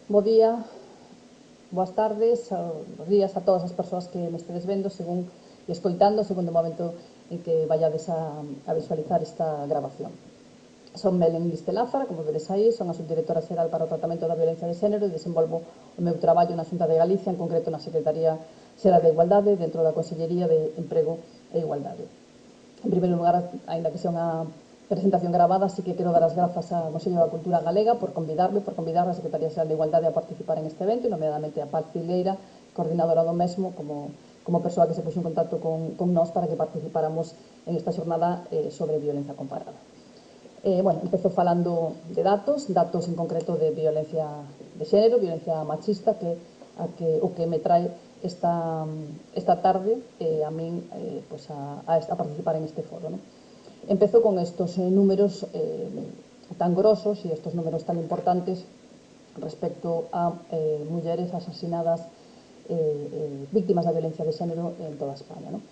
Bo día, boas tardes, bos días a todas as persoas que me estedes vendo según e escoitando segundo o momento en que vayades a visualizar esta grabación. Son Belén Liste Lázara, como vedes aí, son a subdirectora xeral para o tratamento da violencia de xénero e desenvolvo o meu traballo na Xunta de Galicia, en concreto na Secretaría Xeral de Igualdade, dentro da Consellería de Emprego e Igualdade. En primeiro lugar, aínda que sea unha presentación gravada, sí que quero dar as grazas ao Consello da Cultura Galega por convidar a Secretaría Xeral de Igualdade a participar en este evento, e nomeadamente a Paz Filgueira, coordinadora do mesmo, como persoa que se puxo en contacto con nós para que participáramos en esta xornada sobre violencia comparada. Empezo falando de datos en concreto de violencia de xénero, violencia machista, o que me trae esta tarde a min a participar en este foro, ¿no? Empezo con estos números tan grosos e estos números tan importantes respecto a mulleres asasinadas víctimas da violencia de xénero en toda España, ¿no?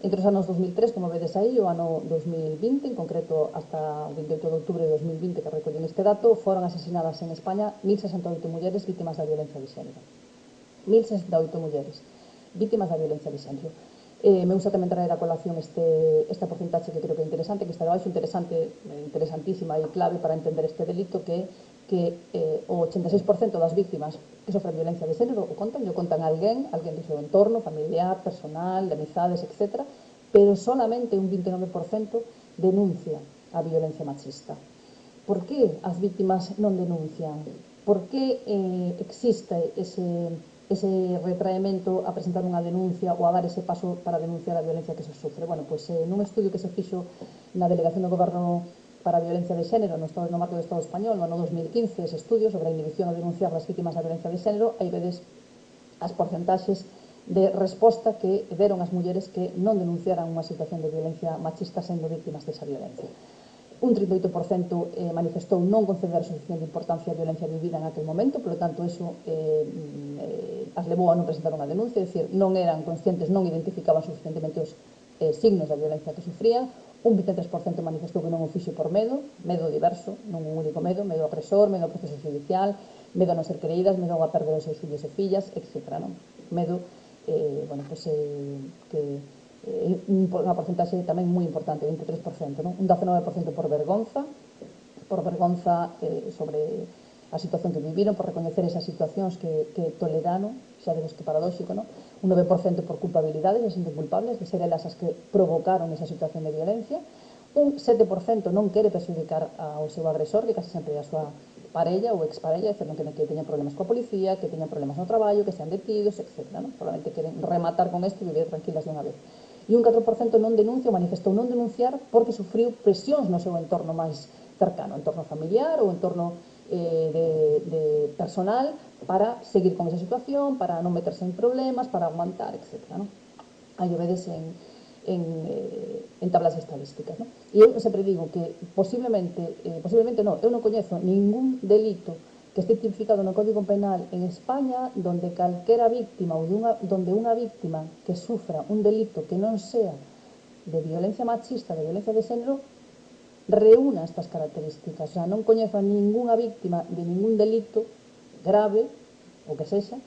Entre os anos 2003, como vedes aí, o ano 2020, en concreto hasta o 28 de outubro de 2020, que recollen este dato, foron asasinadas en España 1.068 mulleres víctimas da violencia de xénero. 1.068 mulleres víctimas da violencia de xénero. Me gusta tamén traer a colación esta porcentaxe que creo que é interesante, que está debaixo, interesantísima e clave para entender este delito, que o 86% das víctimas que sofren violencia de xénero o contan alguén do seu entorno, familiar, personal, de amizades, etc. Pero solamente un 29% denuncia a violencia machista. Por que as víctimas non denuncian? Por que existe ese retraemento a presentar unha denuncia ou a dar ese paso para denunciar a violencia que se sofre? Nun estudio que se fixo na Delegación do Goberno para a Violencia de Xénero no marco do Estado español no ano 2015, ese estudio sobre a inhibición a denunciar das vítimas da violencia de xénero, aí vedes as porcentaxes de resposta que deron as mulleres que non denunciaran unha situación de violencia machista sendo vítimas desa violencia. Un 38% manifestou non conceder suficiente importancia á violencia vivida en aquel momento, polo tanto, iso as levou a non presentar unha denuncia, é dicir, non eran conscientes, non identificaban suficientemente os signos da violencia que sufrían. Un 23% manifestou que non o fixo por medo diverso, non un único medo ao opresor, medo ao proceso judicial, medo a non ser creídas, medo a perder os seus fillos e fillas, etc. Medo, que unha porcentaxe tamén moi importante, 23%, un 19% por vergonza sobre a situación que viviron, por recoñecer esas situacións que toleraron, xa vemos que paradóxico, un 9% por culpabilidade, se senten culpables de ser elas as que provocaron esa situación de violencia, un 7% non quere perxudicar ao seu agresor, que casi sempre é a súa parella ou exparella, non queren que teñan problemas coa policía, que teñan problemas no traballo, que sean detidos, etc. Probablemente queren rematar con isto e vivir tranquilas dunha vez. E un 4% non denuncia ou manifestou non denunciar porque sufriu presións no seu entorno máis cercano, entorno familiar ou entorno de personal, para seguir con esa situación, para non meterse en problemas, para aguantar, etc. Aí o vedes en tablas estadísticas. E eu sempre digo que posiblemente non, eu non coñezo ningún delito que este tipificado no Código Penal en España donde calquera víctima ou donde unha víctima que sufra un delito que non sea de violencia machista, de violencia de xénero, reúna estas características. O sea, non coñezo a ningunha víctima de ningún delito grave, ou que sexa,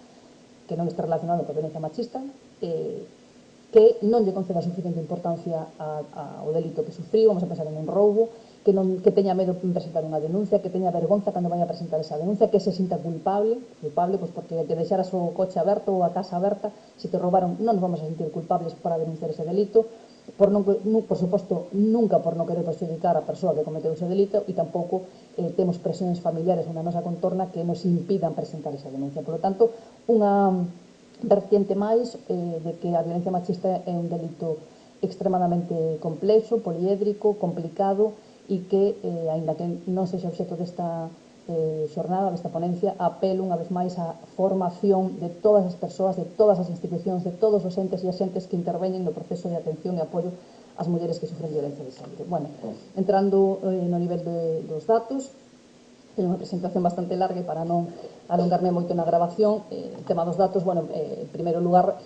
que non este relacionado con violencia machista, que non lle conceda suficiente importancia ao delito que sufriu. Vamos a pensar en un roubo, que teña medo en presentar unha denuncia, que teña vergonza cando vai a presentar esa denuncia, que se sinta culpable, pois porque que deixaras o coche aberto ou a casa aberta, se te roubaron, non nos vamos a sentir culpables para denunciar ese delito, por suposto, nunca por non querer perxudicar a persoa que cometeu ese delito, e tampouco temos presións familiares na nosa contorna que nos impidan presentar esa denuncia. Por lo tanto, unha vertiente máis de que a violencia machista é un delito extremadamente complexo, poliédrico, complicado, e que, aínda que non sexa obxecto desta xornada, desta ponencia, apelo unha vez máis á formación de todas as persoas, de todas as institucións, de todos os entes e axentes que interveñen no proceso de atención e apoio ás mulleres que sufren violencia de xénero. Entrando no nivel dos datos, teño unha presentación bastante larga e para non alongarme moito na grabación, o tema dos datos, en primeiro lugar,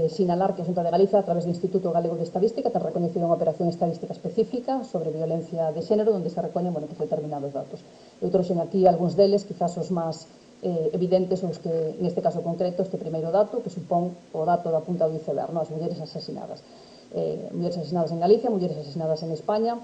sinalar que a Xunta de Galicia, a través do Instituto Galego de Estadística, ten recoñecido unha operación estadística específica sobre violencia de xénero, onde se recoñen determinados datos. Eu trouxen aquí algúns deles, quizás os máis evidentes os que, neste caso concreto, este primeiro dato que supón o dato da punta do iceberg, as mulleres asesinadas. Mulleres asesinadas en Galicia, mulleres asesinadas en España.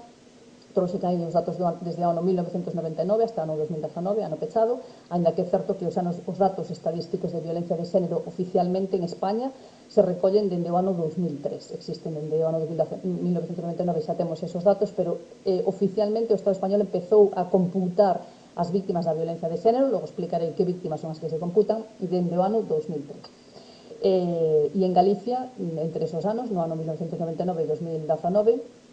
Trouxe que hai os datos desde o ano 1999 hasta o ano 2019, ano pechado, aínda que é certo que os datos estadísticos de violencia de xénero oficialmente en España se recollen dende o ano 2003. Existen dende o ano 1999, xa temos esos datos, pero oficialmente o Estado español empezou a computar as víctimas da violencia de xénero, logo explicarei que víctimas son as que se computan, dende o ano 2003. E en Galicia, entre esos anos, no ano 1999 e 2019,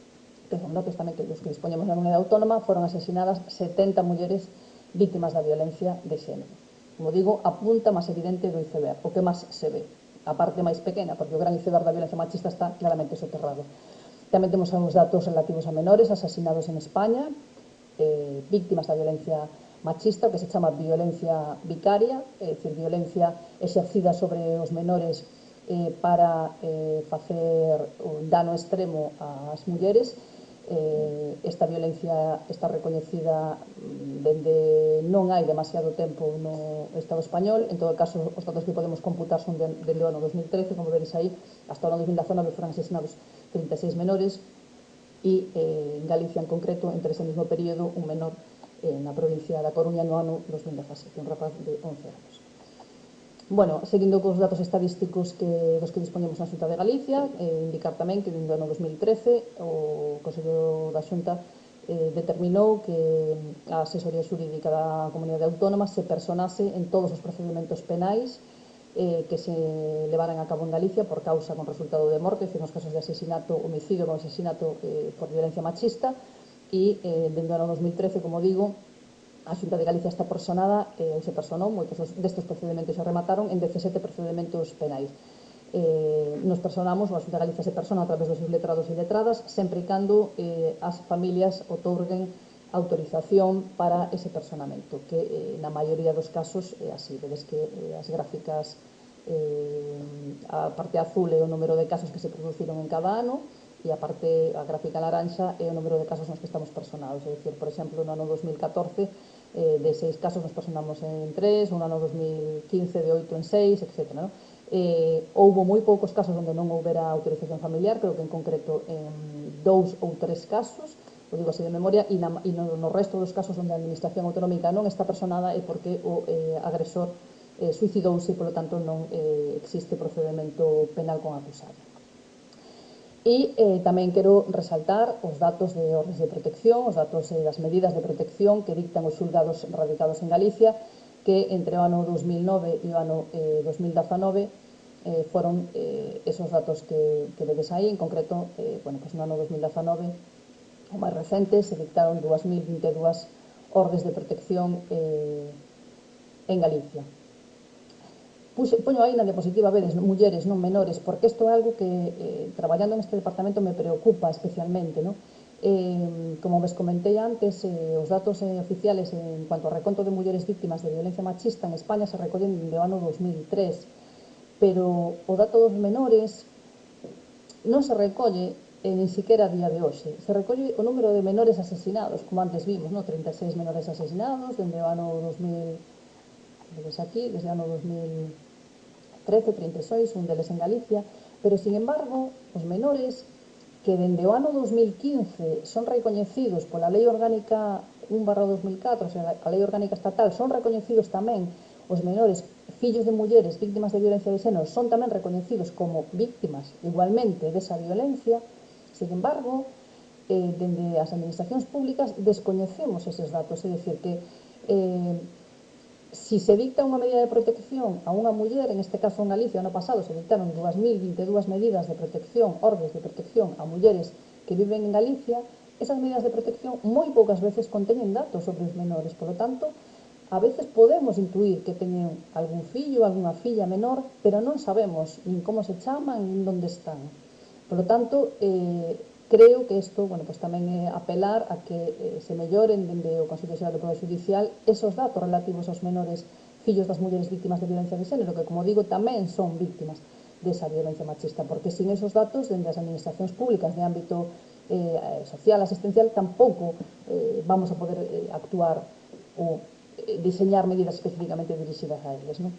que son datos tamén que os que dispoñemos na comunidade autónoma, foron asesinadas 70 mulleres víctimas da violencia de xénero. Como digo, a punta máis evidente do iceberg, o que máis se ve, a parte máis pequena, porque o gran iceberg da violencia machista está claramente soterrado. Tamén temos os datos relativos a menores asesinados en España, víctimas da violencia machista, o que se chama violencia vicaria, é dicir, violencia exercida sobre os menores para facer un dano extremo ás mulleres. Esta violencia está recoñecida dende non hai demasiado tempo no Estado español. En todo caso, os datos que podemos computar son dende o ano 2013, como veréis aí, hasta o ano 2019 foron asesinados 36 menores e en Galicia en concreto, entre ese mesmo período, un menor na provincia da Coruña no ano 2017, un rapaz de 11 anos. Bueno, seguindo cos datos estadísticos dos que dispoñemos na Xunta de Galicia, indicar tamén que dende o ano 2013 o Consello da Xunta determinou que a asesoría xurídica da comunidade autónoma se personase en todos os procedementos penais que se levaran a cabo en Galicia por causa con resultado de morte, nos casos de asesinato, homicidio con asesinato por violencia machista, e dende o ano 2013, como digo, a Xunta de Galicia está personada, ou se personou, moitos destes procedimentos se remataron en 17 procedimentos penais. Nos personamos, a Xunta de Galicia se persona a través dos seus letrados e letradas, sempre e cando as familias outorguen autorización para ese personamento, que na maioría dos casos é así. Vedes que as gráficas, a parte azul é o número de casos que se produciron en cada ano, e a gráfica laranxa é o número de casos nos que estamos personados. É dicir, por exemplo, no ano 2014 de 6 casos nos personamos en 3, no ano 2015 de 8 en 6, etc. Houbo moi poucos casos onde non houbera autorización familiar, creo que en concreto en 2 ou 3 casos, o digo así de memoria, e no resto dos casos onde a administración autonómica non está personada é porque o agresor suicidouse e, polo tanto, non existe procedimento penal con acusado. E tamén quero resaltar os datos de ordes de protección, os datos das medidas de protección que dictan os xulgados radicados en Galicia, que entre o ano 2009 e o ano 2019 foron esos datos que vedes aí. En concreto, no ano 2019, o máis recente, se dictaron 2022 ordes de protección en Galicia. Poño aí na diapositiva, vedes, mulleres, non menores, porque isto é algo que, traballando neste departamento, me preocupa especialmente, non? Como vos comentei antes, os datos oficiales en cuanto ao reconto de mulleres víctimas de violencia machista en España se recollen dende o ano 2003, pero o dato dos menores non se recolle nin siquiera a día de hoxe. Se recolle o número de menores asesinados, como antes vimos, 36 menores asesinados dende o ano 2000, vedes aquí, desde o ano 2013, 36, un deles en Galicia, pero, sin embargo, os menores que dende o ano 2015 son recoñecidos pola Lei Orgánica 1/2004, o sea, a Lei Orgánica Estatal, son recoñecidos tamén os menores fillos de mulleres víctimas de violencia de xénero, son tamén recoñecidos como víctimas igualmente desa violencia. Sin embargo, dende as administracións públicas descoñecemos eses datos, é dicir, que si se dicta unha medida de protección a unha muller, en este caso en Galicia, ano pasado se dictaron 2022 medidas de protección, ordes de protección a mulleres que viven en Galicia, esas medidas de protección moi poucas veces conteñen datos sobre os menores. Por lo tanto, a veces podemos intuir que teñen algún fillo, algunha filla menor, pero non sabemos nin como se chaman, nin onde están. Por lo tanto, creo que isto, tamén é apelar a que se melloren dende o Consello Xeral do Poder Judicial esos datos relativos aos menores fillos das mulleres víctimas de violencia de xénero, que, como digo, tamén son víctimas desa violencia machista, porque sin esos datos, dende as administracións públicas de ámbito social, asistencial, tampouco vamos a poder actuar ou diseñar medidas especificamente dirixidas a eles, non?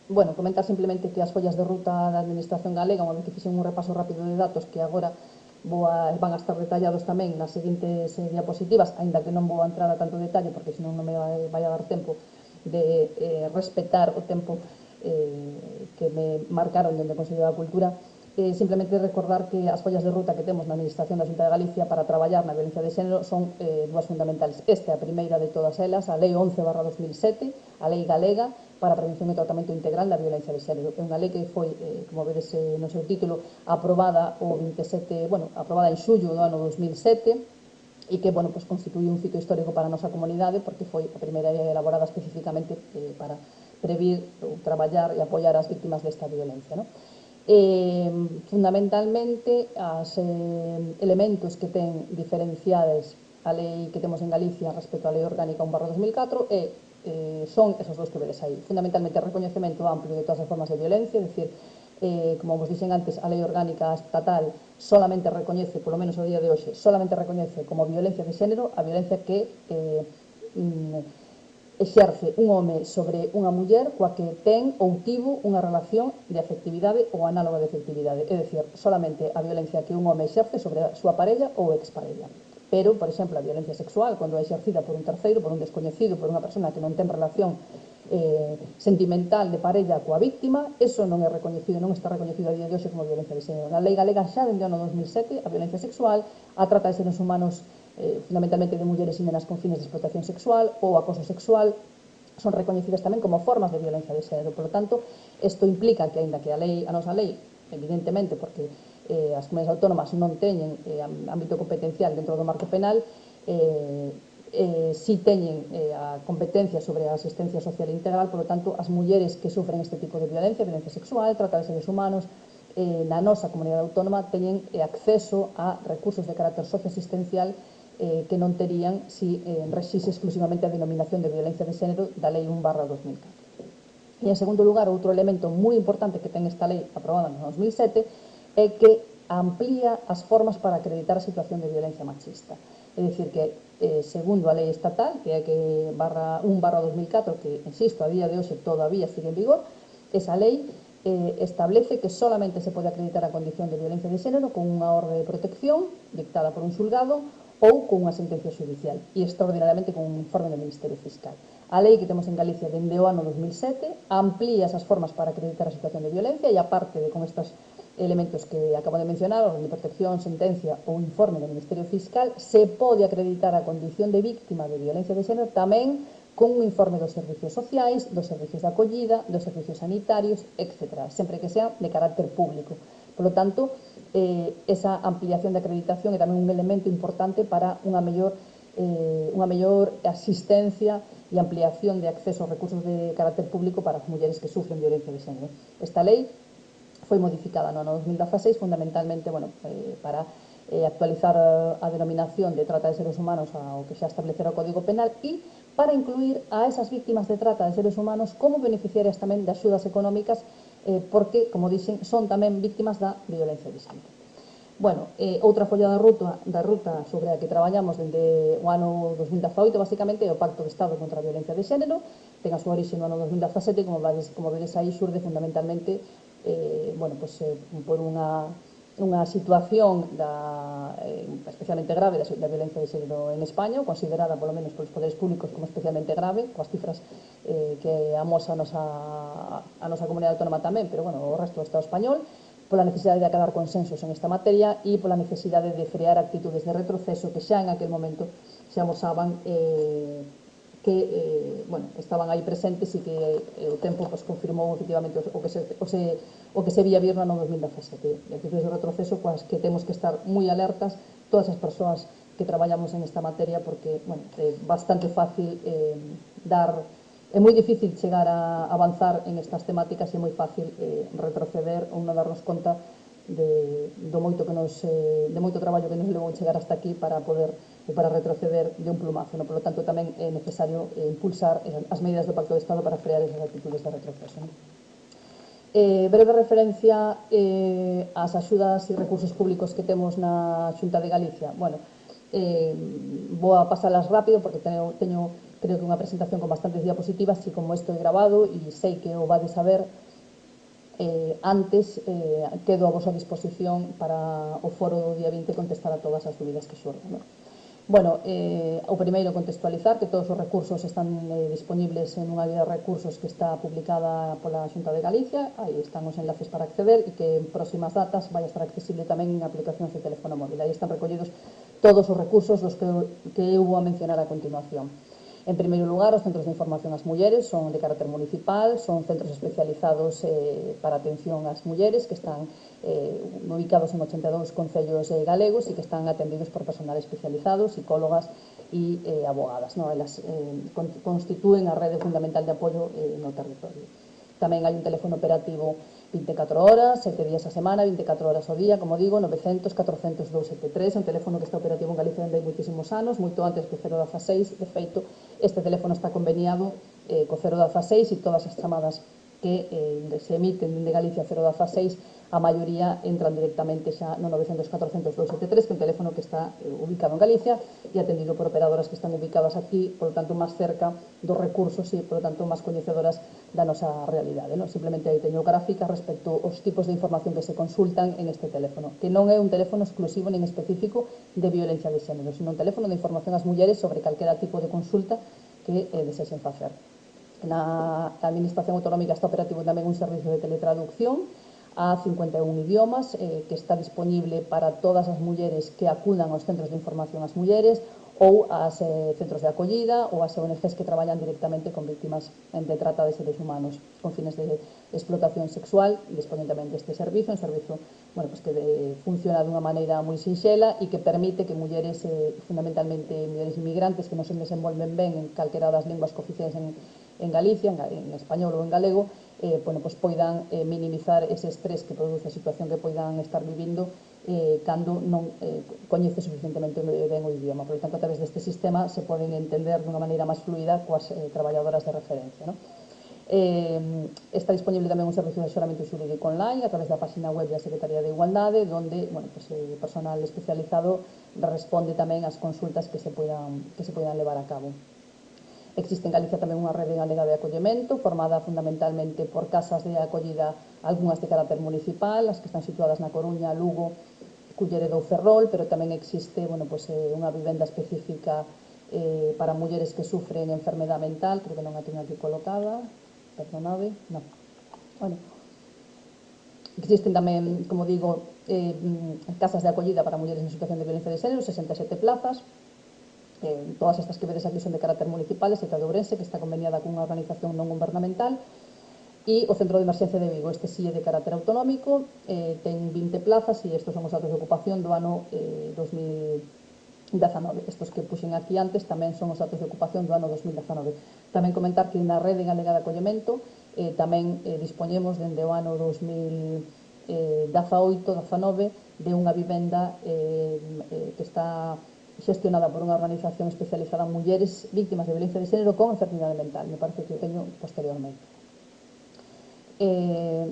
Bueno, comentar simplemente que as follas de ruta da Administración galega, unha vez que fixen un repaso rápido de datos que agora van a estar detallados tamén nas seguintes diapositivas, aínda que non vou a entrar a tanto detalle porque senón non me vai a dar tempo de respetar o tempo que me marcaron dentro do Consello da Cultura. Simplemente recordar que as follas de ruta que temos na Administración da Xunta de Galicia para traballar na violencia de xénero son dúas fundamentales. Esta é a primeira de todas elas, a Lei 11/2007, a Lei Galega para a Prevención e Tratamento Integral da Violencia de Xénero. É unha lei que foi, como vedes no seu título, aprobada aprobada en xullo do ano 2007 e que, bueno, pues constituye un fito histórico para a nosa comunidade porque foi a primeira lei elaborada especificamente para previr ou traballar e apoiar as víctimas desta violencia, non? Fundamentalmente, os elementos que ten diferenciadas a lei que temos en Galicia respecto á lei orgánica 1/2004 son esos dous que vedes aí. Fundamentalmente, o recoñecemento amplio de todas as formas de violencia, é dicir, como vos dixen antes, a lei orgánica estatal solamente recoñece, polo menos o día de hoxe, solamente recoñece como violencia de xénero a violencia que exerce un home sobre unha muller coa que ten ou tivo unha relación de afectividade ou análoga de afectividade, é dicir, solamente a violencia que un home exerce sobre a súa parella ou exparella. Pero, por exemplo, a violencia sexual, cando é exercida por un terceiro, por un descoñecido, por unha persona que non ten relación sentimental de parella coa víctima, eso non é recoñecido, non está recoñecido a día de hoxe como violencia de xénero. Na lei galega xa dende o ano 2007 a violencia sexual, a trata de seres humanos fundamentalmente de mulleres e nenas con fines de explotación sexual ou acoso sexual, son recoñecidas tamén como formas de violencia de xénero. Por lo tanto, isto implica que, aínda que a nosa lei, evidentemente, porque as comunidades autónomas non teñen ámbito competencial dentro do marco penal, si teñen a competencia sobre a asistencia social integral, por lo tanto, as mulleres que sufren este tipo de violencia sexual, trata de seres humanos, na nosa comunidade autónoma teñen acceso a recursos de carácter socioasistencial que non terían si rexise exclusivamente a denominación de violencia de xénero da Lei 1/2004. E, en segundo lugar, outro elemento moi importante que ten esta lei aprobada no 2007 é que amplía as formas para acreditar a situación de violencia machista. É dicir, que segundo a lei estatal, que é que 1/2004, que, insisto, a día de hoxe todavía sigue en vigor, esa lei establece que solamente se pode acreditar a condición de violencia de xénero con unha orde de protección dictada por un xulgado ou con unha sentencia judicial e extraordinariamente con un informe do Ministerio Fiscal. A lei que temos en Galicia dende o ano 2007 amplía esas formas para acreditar a situación de violencia e aparte de con estes elementos que acabo de mencionar, orden de protección, sentencia ou informe do Ministerio Fiscal, se pode acreditar a condición de víctima de violencia de xénero tamén con un informe dos servicios sociais, dos servicios de acollida, dos servicios sanitarios, etc., sempre que sea de carácter público. Por lo tanto, esa ampliación de acreditación é tamén un elemento importante para unha mellor asistencia e ampliación de acceso aos recursos de carácter público para as mulleres que sufren violencia de xénero. Esta lei foi modificada no ano 2016 fundamentalmente para actualizar a denominación de trata de seres humanos ao que xa establecera o Código Penal e para incluir a esas víctimas de trata de seres humanos como beneficiarias tamén de axudas económicas porque, como dixen, son tamén víctimas da violencia de xénero. Bueno, outra folla da ruta sobre a que traballamos dende o ano 2018 basicamente é o Pacto de Estado contra a Violencia de Xénero, ten a súa orixe no ano 2017 como vedes aí xurde fundamentalmente por unha situación especialmente grave da violencia de xénero en España, considerada polo menos polos poderes públicos como especialmente grave, coas cifras que amosa a nosa comunidade autónoma tamén, pero o resto do Estado español, pola necesidade de acadar consensos en esta materia e pola necesidade de frear actitudes de retroceso que xa en aquel momento se amosaban que estaban aí presentes e que o tempo confirmou efectivamente o que se vía vir no ano 2017. Actitudes de retroceso coas que temos que estar moi alertas todas as persoas que traballamos en esta materia porque é bastante fácil é moi difícil chegar a avanzar en estas temáticas e é moi fácil retroceder ou non darnos conta do moito traballo que nos levou chegar hasta aquí para retroceder de un plumazo. Por lo tanto, tamén é necesario impulsar as medidas do Pacto de Estado para frear esas actitudes de retroceso. Breve referencia ás axudas e recursos públicos que temos na Xunta de Galicia. Vou a pasalas rápido porque teño creo que unha presentación con bastantes diapositivas, así como isto é grabado e sei que o vades a ver antes, quedo a vosa disposición para o foro do día 20 contestar a todas as dúbidas que xurdan, non? Bueno, o primeiro contextualizar que todos os recursos están disponibles en unha guía de recursos que está publicada pola Xunta de Galicia, aí están os enlaces para acceder e que en próximas datas vai estar accesible tamén en aplicacións de teléfono móvil. Aí están recollidos todos os recursos dos que eu vou a mencionar a continuación. En primeiro lugar, os centros de información ás mulleres son de carácter municipal, son centros especializados para atención ás mulleres que están ubicados en 82 concellos galegos e que están atendidos por personal especializado, psicólogas e abogadas. No? Elas constitúen a rede fundamental de apoio no territorio. Tamén hai un teléfono operativo 24 horas, 7 días a semana, 24 horas ao día, como digo, 900 400 273, un teléfono que está operativo en Galicia dende hai moitísimos anos, moito antes que o 016, de feito, este teléfono está conveniado co 016 e todas as chamadas que se emiten dende Galicia 016, a maioría entran directamente xa no 900 400 273, que é un teléfono que está ubicado en Galicia e atendido por operadoras que están ubicadas aquí, por lo tanto, máis cerca dos recursos e, por lo tanto, máis coñecedoras da nosa realidade. Non? Simplemente aí teño gráficas respecto aos tipos de información que se consultan en este teléfono, que non é un teléfono exclusivo nin específico de violencia de xénero, sino un teléfono de información ás mulleres sobre calquera tipo de consulta que desexen facer. Na Administración Autonómica está operativo tamén un servicio de teletraducción a 51 idiomas que está disponible para todas as mulleres que acudan aos centros de información ás mulleres ou aos centros de acollida ou ás ONGs que traballan directamente con víctimas de trata de seres humanos con fines de explotación sexual. Dispoñen tamén deste servizo, un servizo que funciona dunha maneira moi sinxela e que permite que mulleres, fundamentalmente mulleres inmigrantes que non se desenvolven ben en calquera das linguas cooficiais en Galicia, en español ou en galego, poidan minimizar ese estrés que produce a situación que poidan estar vivindo cando non coñece suficientemente ben o idioma. Por tanto, a través deste sistema se poden entender dunha maneira máis fluida coas traballadoras de referencia. Non? Está disponible tamén un servicio de asesoramento xurídico online a través da página web da Secretaría de Igualdade, onde o personal especializado responde tamén ás consultas que se poidan levar a cabo. Existe en Galicia tamén unha rede galega de acollemento formada fundamentalmente por casas de acollida, algunhas de carácter municipal, as que están situadas na Coruña, Lugo, Culleredo ou Ferrol, pero tamén existe unha vivenda específica para mulleres que sufren enfermedade mental, creo que non a teño aquí colocada, perdonade, non. Bueno, existen tamén, como digo, casas de acollida para mulleres en situación de violencia de xénero, 67 plazas. Todas estas que vedes aquí son de carácter municipal, excepto a de Ourense, que está conveniada cunha organización non gubernamental, e o Centro de Emerxencia de Vigo, este sí é de carácter autonómico, ten 20 plazas e estes son os datos de ocupación do ano 2019. Estos que puxen aquí antes tamén son os datos de ocupación do ano 2019. Tamén comentar que na rede galega de acollemento tamén dispoñemos dende o ano 2018-19 de unha vivenda que está xestionada por unha organización especializada en mulleres víctimas de violencia de xénero con enfermidade mental. Me parece que o teño posteriormente.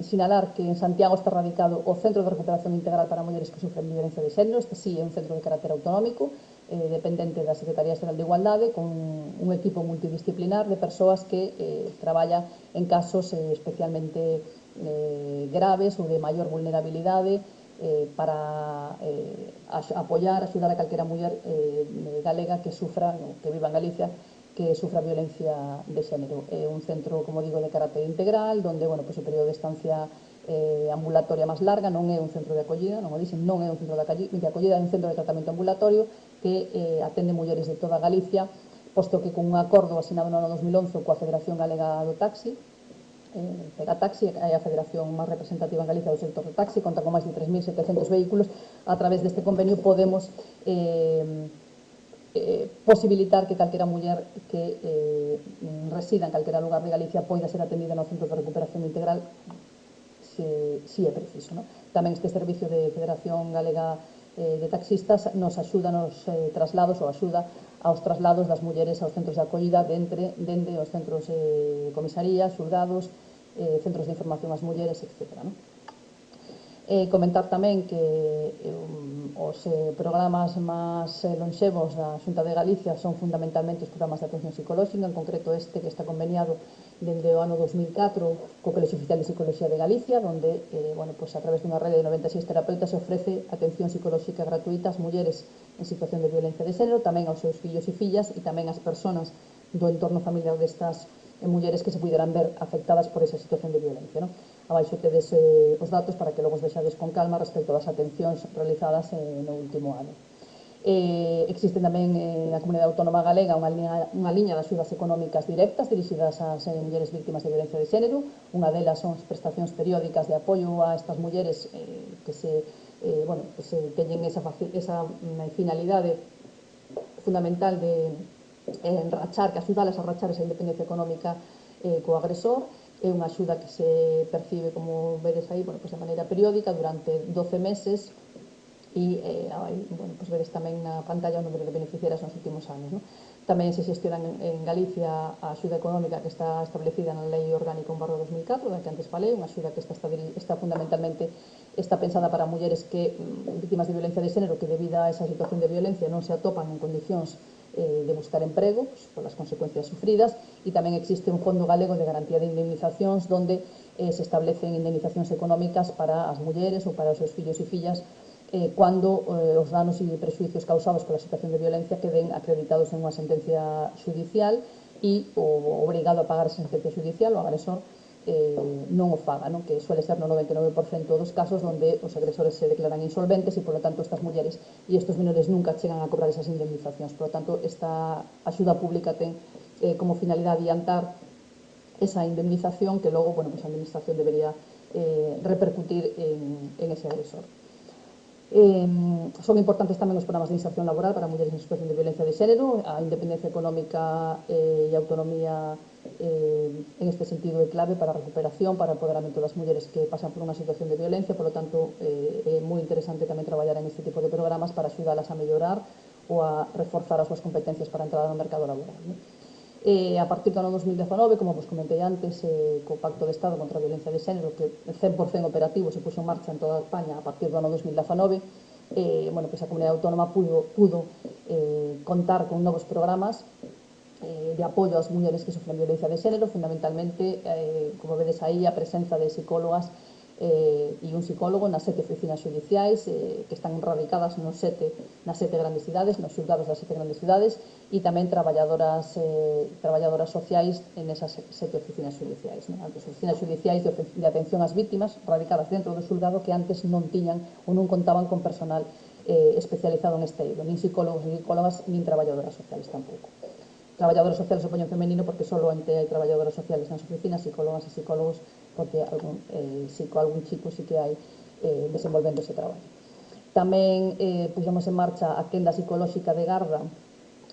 Sinalar que en Santiago está radicado o Centro de Recuperación Integral para Mulleres que sufren violencia de xénero. Este sí é un centro de carácter autonómico, dependente da Secretaría Xeral de Igualdade, con un equipo multidisciplinar de persoas que traballa en casos especialmente graves ou de maior vulnerabilidade, para apoiar, axudar a calquera muller galega que sufra, que viva en Galicia, que sufra violencia de xénero. É un centro, como digo, de carácter integral, onde o período de estancia ambulatoria máis larga, non é un centro de acollida, non o dixen, non é un centro de acollida, é un centro de tratamento ambulatorio que atende mulleres de toda Galicia, posto que con un acordo asinado no ano 2011 coa Federación Galega do Taxi, Pegataxi, é a federación máis representativa en Galicia do sector do taxi, conta con máis de 3.700 vehículos. A través deste convenio podemos posibilitar que calquera muller que resida en calquera lugar de Galicia poida ser atendida no Centro de Recuperación Integral se é preciso. Non? Tamén este servicio de Federación Galega de Taxistas nos axuda nos traslados ou axuda aos traslados das mulleres aos centros de acollida dende os centros de comisaría, xulgados, centros de información ás mulleres, etc. Non? Comentar tamén que os programas máis lonxevos da Xunta de Galicia son fundamentalmente os programas de atención psicolóxica, en concreto este que está conveniado dende o ano 2004 co Colexio Oficial de Psicología de Galicia, donde a través dunha rede de 96 terapeutas se ofrece atención psicolóxica gratuita ás mulleres en situación de violencia de xénero, tamén aos seus fillos e fillas e tamén ás persoas do entorno familiar destas mulleres que se puderan ver afectadas por esa situación de violencia, non? Abaixo tedes os datos para que logo os vexades con calma respecto das atencións realizadas no último ano. Existe tamén na Comunidade Autónoma Galega unha liña de axudas económicas directas dirixidas ás mulleres víctimas de violencia de xénero. Unha delas son as prestacións periódicas de apoio a estas mulleres que teñen esa finalidade fundamental de axudalas a rachar esa independencia económica co agresor. É unha axuda que se percibe, como vedes aí, de maneira periódica durante 12 meses e vedes tamén na pantalla o número de beneficiarias nos últimos anos, non? Tamén se xestiona en Galicia a axuda económica que está establecida na Lei Orgánica 1/2004, da que antes falei, unha axuda que está fundamentalmente pensada para mulleres víctimas de violencia de xénero que debido a esa situación de violencia non se atopan en condicións de buscar emprego polas consecuencias sufridas, e tamén existe un fondo galego de garantía de indemnizacións donde se establecen indemnizacións económicas para as mulleres ou para os seus fillos e fillas cando os danos e prexuicios causados pola situación de violencia queden acreditados en unha sentencia judicial e o obrigado a pagar esa sentencia judicial, o agresor, non o faga, non? Que suele ser no 99% dos casos onde os agresores se declaran insolventes e, polo tanto, estas mulleres e estes menores nunca chegan a cobrar esas indemnizacións. Polo tanto, esta axuda pública ten como finalidade adiantar esa indemnización que logo, a administración debería repercutir en ese agresor. Son importantes tamén os programas de inserción laboral para mulleres en situación de violencia de xénero. A independencia económica e autonomía en este sentido é clave para a recuperación, para o empoderamento das mulleres que pasan por unha situación de violencia. Por lo tanto, é moi interesante tamén traballar en este tipo de programas para axudalas a mellorar ou a reforzar as súas competencias para entrar no mercado laboral, non? A partir do ano 2019, como vos comentei antes, co Pacto de Estado contra a Violencia de Xénero, que 100% operativo se puxo en marcha en toda España a partir do ano 2019, a Comunidade Autónoma pudo contar con novos programas de apoio ás mulleres que sofren violencia de xénero, fundamentalmente, como vedes aí, a presenza de psicólogas e un psicólogo nas 7 oficinas judiciais que están radicadas nas 7 grandes cidades, nos xulgados das 7 grandes cidades, e tamén traballadoras sociais en esas 7 oficinas judiciais, non? As oficinas judiciais de atención ás víctimas radicadas dentro do xulgado que antes non tiñan ou non contaban con personal especializado neste eido, nin psicólogos, nin psicólogas, nin traballadoras sociales tampouco. Traballadoras sociales o poño en femenino porque solamente hai traballadoras sociales nas oficinas, psicólogas e psicólogos porque algún chico sí que hai desenvolvendo ese traballo. Tamén puxemos en marcha a quenda psicolóxica de garda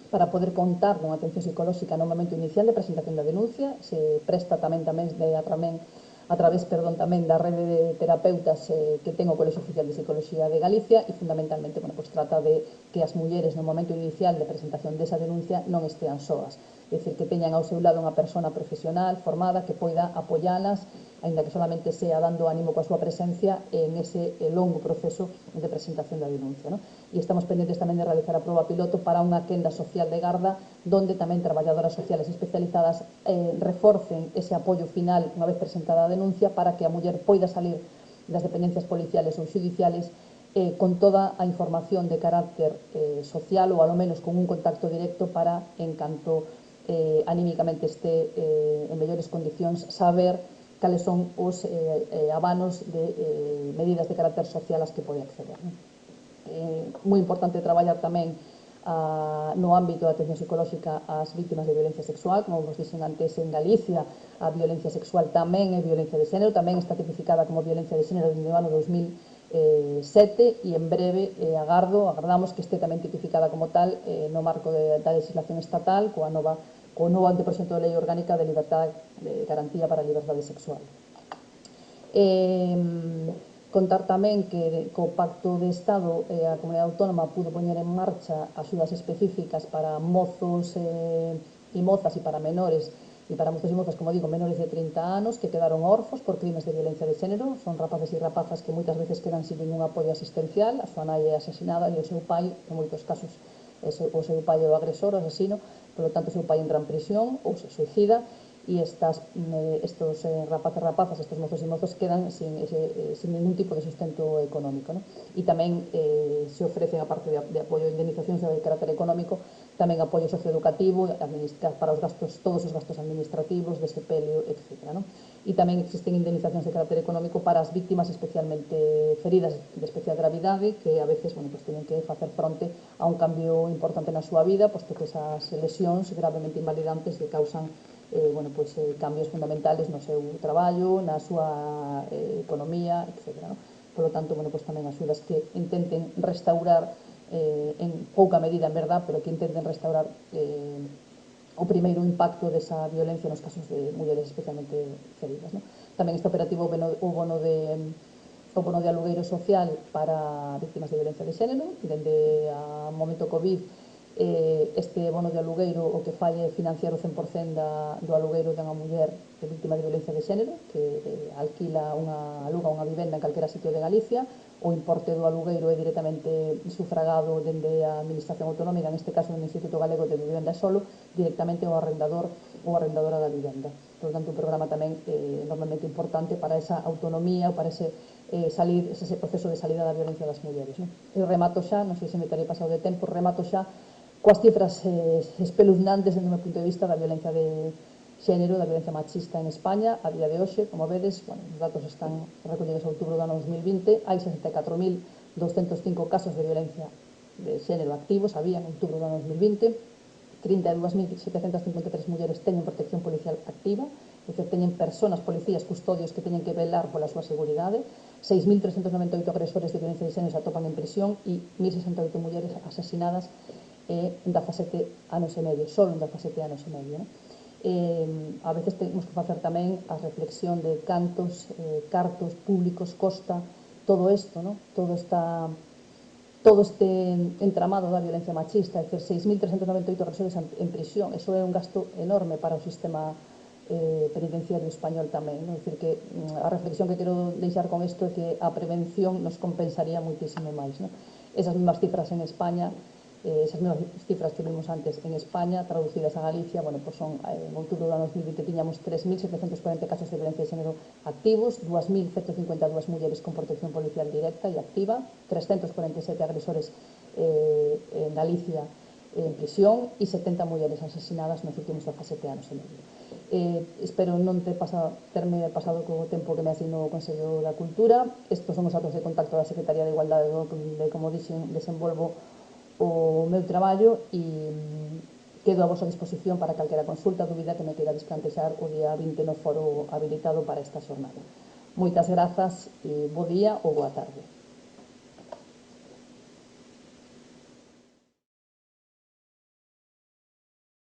para poder contar con atención psicolóxica no momento inicial de presentación da denuncia. Se presta tamén a través tamén da rede de terapeutas que ten o Colexio Oficial de Psicología de Galicia e fundamentalmente trata de que as mulleres no momento inicial de presentación desa denuncia non estean soas, é dicir, que teñan ao seu lado unha persona profesional formada que poida apoialas, aínda que solamente sea dando ánimo coa súa presencia en ese longo proceso de presentación da denuncia, non? E estamos pendentes tamén de realizar a proba piloto para unha quenda social de garda donde tamén traballadoras sociales especializadas reforcen ese apoio final unha vez presentada a denuncia para que a muller poida salir das dependencias policiales ou judiciales con toda a información de carácter social ou ao menos con un contacto directo para, en canto anímicamente este en mellores condicións, saber cales son os abanos de medidas de carácter social ás que pode acceder, non? Moi importante traballar tamén no ámbito da atención psicolóxica ás vítimas de violencia sexual. Como vos dixen antes, en Galicia a violencia sexual tamén é violencia de xénero, tamén está tipificada como violencia de xénero desde o ano 2007 e en breve agardamos que este tamén tipificada como tal no marco da legislación estatal co novo anteproxecto de lei orgánica de libertad de garantía para a liberdade sexual. Contar tamén que co Pacto de Estado a Comunidade Autónoma pudo poñer en marcha axudas específicas para mozos e mozas e para menores E para moitos e mozas, como digo, menores de 30 anos que quedaron orfos por crimes de violencia de xénero, son rapaces e rapazas que moitas veces quedan sin ningún apoio asistencial, a súa nai é asesinada e o seu pai, en moitos casos, o seu pai é o agresor, o asesino, polo tanto o seu pai entra en prisión ou se suicida, e estos rapaces, rapazas, estos mozos e mozos quedan sin ningún tipo de sustento económico, ¿no? E tamén se ofrecen, aparte de apoio a indemnizacións de carácter económico, tamén apoio socioeducativo para os gastos, todos os gastos administrativos, de sepelio, etc., ¿no? E tamén existen indemnizacións de carácter económico para as víctimas especialmente feridas de especial gravidade, que a veces, bueno, pues, teñen que facer fronte a un cambio importante na súa vida, posto que esas lesións gravemente invalidantes que causan cambios fundamentales no seu traballo, na súa economía, etc., ¿no? Por lo tanto, bueno, pues, tamén axudas que intenten restaurar en pouca medida, en verdad, pero que intenten restaurar o primeiro impacto desa violencia nos casos de mulleres especialmente feridas, ¿no? Tamén este operativo o bono de alugueiro social para víctimas de violencia de xénero. Dende o momento COVID, este bono de alugueiro o que fai é financiar o 100% do alugueiro dunha muller víctima de violencia de xénero que aluga unha vivenda en calquera sitio de Galicia. O importe do alugueiro é directamente sufragado dende a Administración Autonómica, neste caso do Instituto Galego de Vivenda e Solo, directamente ao arrendador ou arrendadora da vivenda. Por tanto, un programa tamén enormemente importante para esa autonomía, para ese proceso de salida da violencia das mulleres, ¿no? E remato xa, non sei se me terei pasado de tempo, remato xa coas cifras espeluznantes desde o meu punto de vista da violencia de xénero, da violencia machista en España. A día de hoxe, como vedes, bueno, os datos están recollidos en outubro do ano 2020, hai 64.205 casos de violencia de xénero activos, había en outubro do ano 2020, 32.753 mulleres teñen protección policial activa, é dicir, teñen persoas, policías, custodios que teñen que velar pola súa seguridade, 6.398 agresores de violencia de xénero se atopan en prisión e 1.068 mulleres asesinadas en 17 anos e medio, só en 17 anos e medio, ¿no? A veces temos que facer tamén a reflexión de cantos cartos públicos costa todo isto, ¿no? todo este entramado da violencia machista, é dicir, 6.398 agresores en prisión, eso é un gasto enorme para o sistema penitenciario español tamén, ¿no? É dicir, que a reflexión que quero deixar con isto é que a prevención nos compensaría moitísimo máis, ¿no? Esas mesmas cifras en España, esas mesmas cifras que vimos antes en España, traducidas a Galicia, bueno, pues son, en outubro do ano 2020 tiñamos 3.740 casos de violencia de xénero activos, 2.152 mulleres con protección policial directa e activa, 347 agresores en Galicia en prisión e 70 mulleres asesinadas nos últimos 17 anos e medio. Espero non terme pasado co tempo que me asignou o Consello da Cultura. Estes son os datos de contacto da Secretaría de Igualdade, de como dixen, desenvolvo o meu traballo e quedo a vosa disposición para calquera consulta, dúbida que me queirades plantexar o día 20 no foro habilitado para esta xornada. Moitas grazas e bo día ou boa tarde.